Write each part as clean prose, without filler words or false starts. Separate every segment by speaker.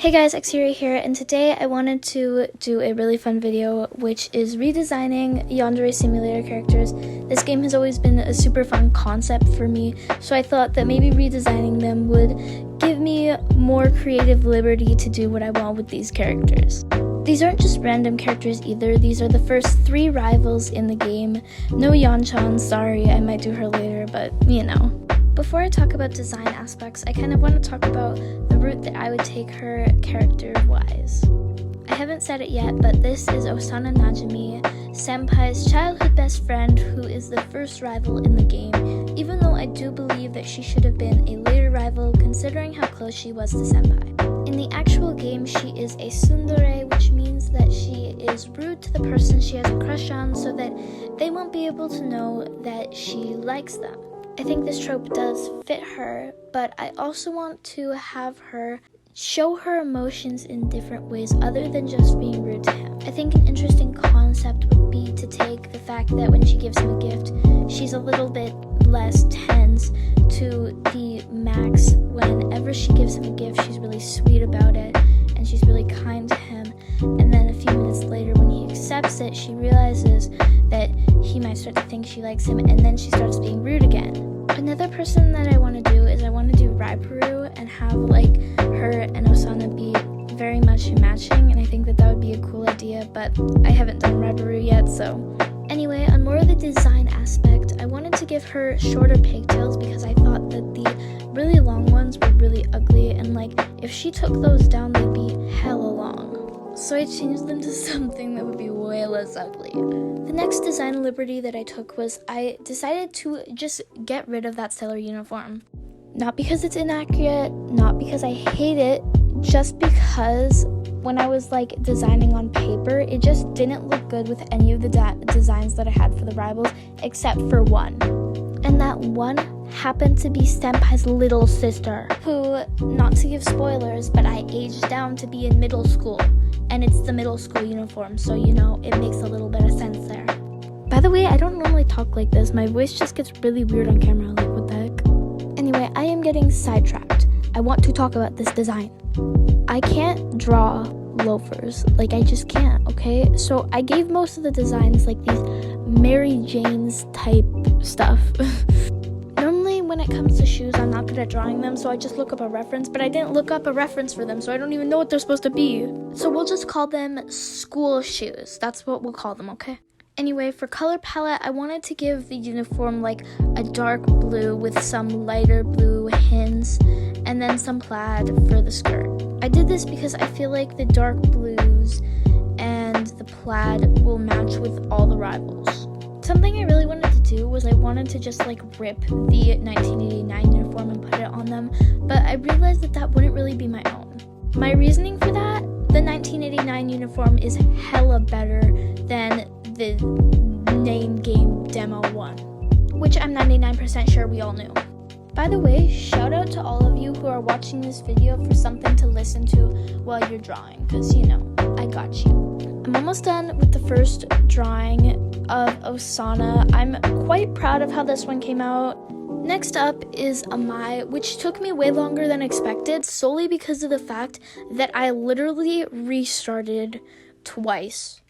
Speaker 1: Hey guys, Xeria here, and today I wanted to do a really fun video, which is redesigning Yandere simulator characters. This game has always been a super fun concept for me, so I thought that maybe redesigning them would give me more creative liberty to do what I want with these characters. These aren't just random characters either, these are the first 3 rivals in the game. No Yanchan, sorry, I might do her later, but you know. Before I talk about design aspects, I kind of want to talk about the route that I would take her character-wise. I haven't said it yet, but this is Osana Najimi, Senpai's childhood best friend who is the first rival in the game, even though I do believe that she should have been a later rival considering how close she was to Senpai. In the actual game, she is a tsundere, which means that she is rude to the person she has a crush on so that they won't be able to know that she likes them. I think this trope does fit her, but I also want to have her show her emotions in different ways other than just being rude to him. I think an interesting concept would be to take the fact that when she gives him a gift, she's a little bit less tense to the max. Whenever she gives him a gift, she's really sweet about it and she's really kind to him. And then a few minutes later, when he accepts it, she realizes that he might start to think she likes him, and then she starts being rude again. Another person that I want to do is I want to do Raiparu and have like her and Osana be very much matching, and I think that would be a cool idea, but I haven't done Raiparu yet, so. Anyway, on more of the design aspect, I wanted to give her shorter pigtails because I thought that the really long ones were really ugly, and like if she took those down, they'd be hella long. So I changed them to something that would be way less ugly. The next design liberty that I took was I decided to just get rid of that sailor uniform. Not because it's inaccurate, not because I hate it, just because when I was like designing on paper, it just didn't look good with any of the designs that I had for the rivals except for one. And that one happened to be Senpai's little sister, who, not to give spoilers, but I aged down to be in middle school. And it's the middle school uniform, so you know, it makes a little bit of sense there. By the way, I don't normally talk like this. My voice just gets really weird on camera, like what the heck? Anyway, I am getting sidetracked. I want to talk about this design. I can't draw loafers, like I just can't, okay? So I gave most of the designs like these Mary Jane's type stuff. Normally when it comes to shoes, I'm not good at drawing them, so I just look up a reference, but I didn't look up a reference for them, so I don't even know what they're supposed to be. So we'll just call them school shoes. That's what we'll call them, okay? Anyway, for color palette, I wanted to give the uniform like a dark blue with some lighter blue hints, and then some plaid for the skirt. I did this because I feel like the dark blues and the plaid will match with all the rivals. Something I really wanted to do was I wanted to just like rip the 1989 uniform and put it on them, but I realized that wouldn't really be my own. My reasoning for that, the 1989 uniform is hella better than the main game demo one, which I'm 99% sure we all knew. By the way, shout out to all of you who are watching this video for something to listen to while you're drawing, because you know, I got you. I'm almost done with the first drawing of Osana. I'm quite proud of how this one came out. Next up is Amai, which took me way longer than expected, solely because of the fact that I literally restarted twice.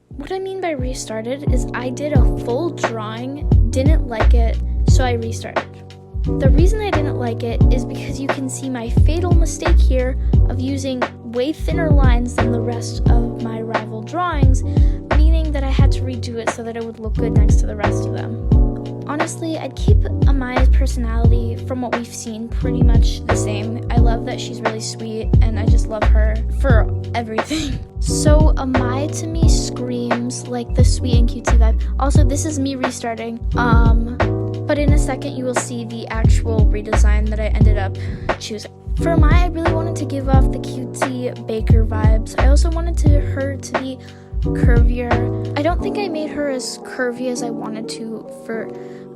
Speaker 1: What I mean by restarted is I did a full drawing, didn't like it, so I restarted. The reason I didn't like it is because you can see my fatal mistake here of using way thinner lines than the rest of my rival drawings, meaning that I had to redo it so that it would look good next to the rest of them. Honestly, I'd keep Amai's personality from what we've seen pretty much the same. I love that she's really sweet, and I just love her for everything. So Amai to me screams like the sweet and cutesy vibe. Also, this is me restarting. But in a second you will see the actual redesign that I ended up choosing. For Amai, I really wanted to give off the cutesy baker vibes. I also wanted her to be curvier. I don't think I made her as curvy as I wanted to for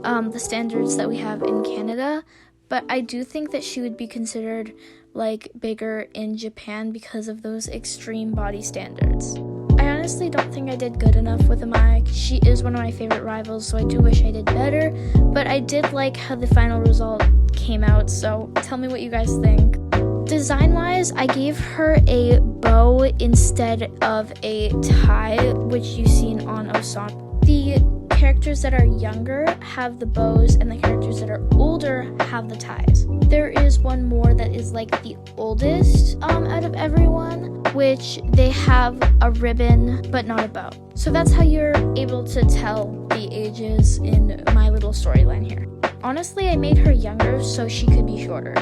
Speaker 1: the standards that we have in Canada, but I do think that she would be considered like bigger in Japan because of those extreme body standards. I honestly don't think I did good enough with Amai. She is one of my favorite rivals, so I do wish I did better, but I did like how the final result came out, so tell me what you guys think. Design-wise, I gave her a bow instead of a tie, which you've seen on Osana. The characters that are younger have the bows, and the characters that are older have the ties. There is one more that is like the oldest out of everyone, which they have a ribbon but not a bow. So that's how you're able to tell the ages in my little storyline here. Honestly, I made her younger so she could be shorter.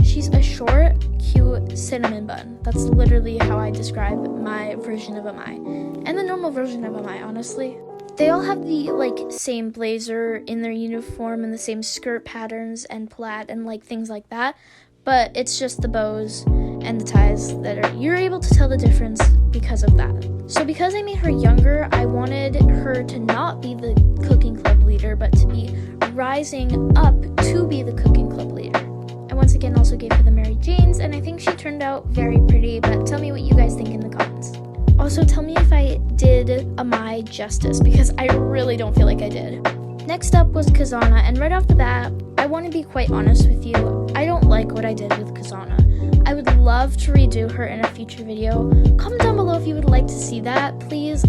Speaker 1: She's a short, cute cinnamon bun. That's literally how I describe my version of Amai. And the normal version of Amai, honestly. They all have the same blazer in their uniform and the same skirt patterns and plaid and things like that, but it's just the bows and the ties that you're able to tell the difference because of that. So because I made her younger, I wanted her to not be the cooking club leader, but to be rising up to be the cooking club leader. I once again also gave her the Mary Janes, and I think she turned out very pretty, but tell me what you guys think in the comments. Also, tell me if I did Amai justice, because I really don't feel like I did. Next up was Kizana, and right off the bat, I want to be quite honest with you. I don't like what I did with Kizana. I would love to redo her in a future video. Comment down below if you would like to see that, please,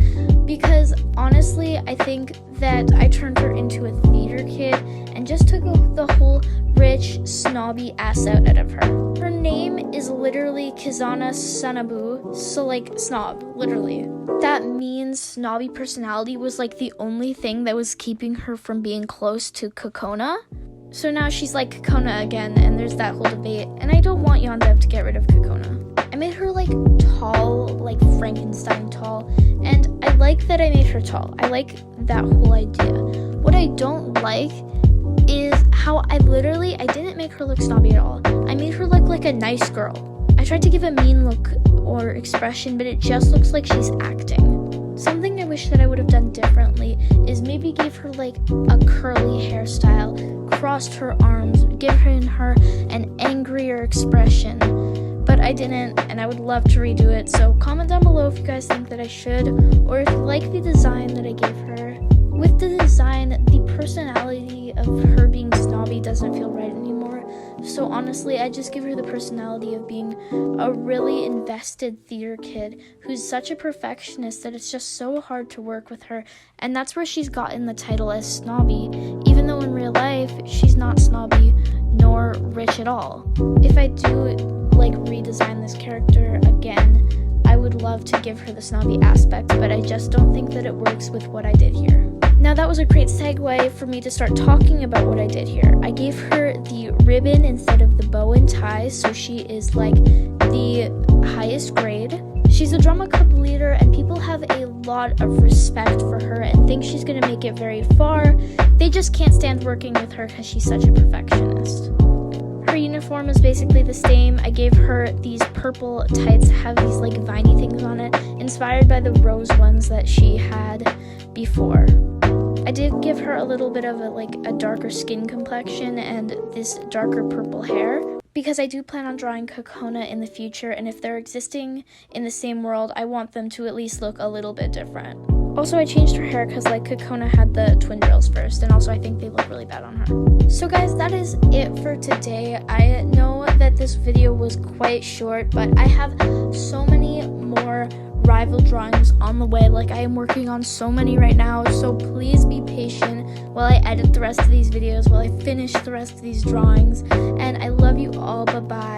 Speaker 1: because honestly, I think that I turned her into a theater kid and just took the whole rich, snobby ass out of her. Her name is literally Kizana Sanabu, so snob, literally. That means snobby personality was the only thing that was keeping her from being close to Kokona. So now she's like Kokona again, and there's that whole debate, and I don't want Yandere to get rid of Kokona. I made her tall, Frankenstein tall, and I like that I made her tall. I like that whole idea. What I don't like is how I didn't make her look snobby at all. I made her look like a nice girl. I tried to give a mean look or expression, but it just looks like she's acting. Something I wish that I would have done differently is maybe give her a curly hairstyle, crossed her arms, given her an angrier expression. But I didn't, and I would love to redo it, so comment down below if you guys think that I should, or if you like the design that I gave her. With the design, the personality of her being snobby doesn't feel right anymore, so honestly, I just give her the personality of being a really invested theater kid who's such a perfectionist that it's just so hard to work with her, and that's where she's gotten the title as snobby, even though in real life, she's not snobby nor rich at all. If I do redesign this character again, I would love to give her the snobby aspect, but I just don't think that it works with what I did here. Now that was a great segue for me to start talking about what I did here. I gave her the ribbon instead of the bow and tie, so she is the highest grade. She's a drama club leader, and people have a lot of respect for her and think she's gonna make it very far. They just can't stand working with her because she's such a perfectionist. Her uniform is basically the same. I gave her these purple tights that have these viney things on it, inspired by the rose ones that she had before. I did give her a little bit of a darker skin complexion and this darker purple hair, because I do plan on drawing Kokona in the future, and if they're existing in the same world, I want them to at least look a little bit different. Also, I changed her hair because Kokona had the twin drills first, and also I think they look really bad on her. So guys, that is it for today. I know that this video was quite short, but I have so many more rival drawings on the way. I am working on so many right now, so please be patient while I edit the rest of these videos, while I finish the rest of these drawings, and I love you all. Bye bye.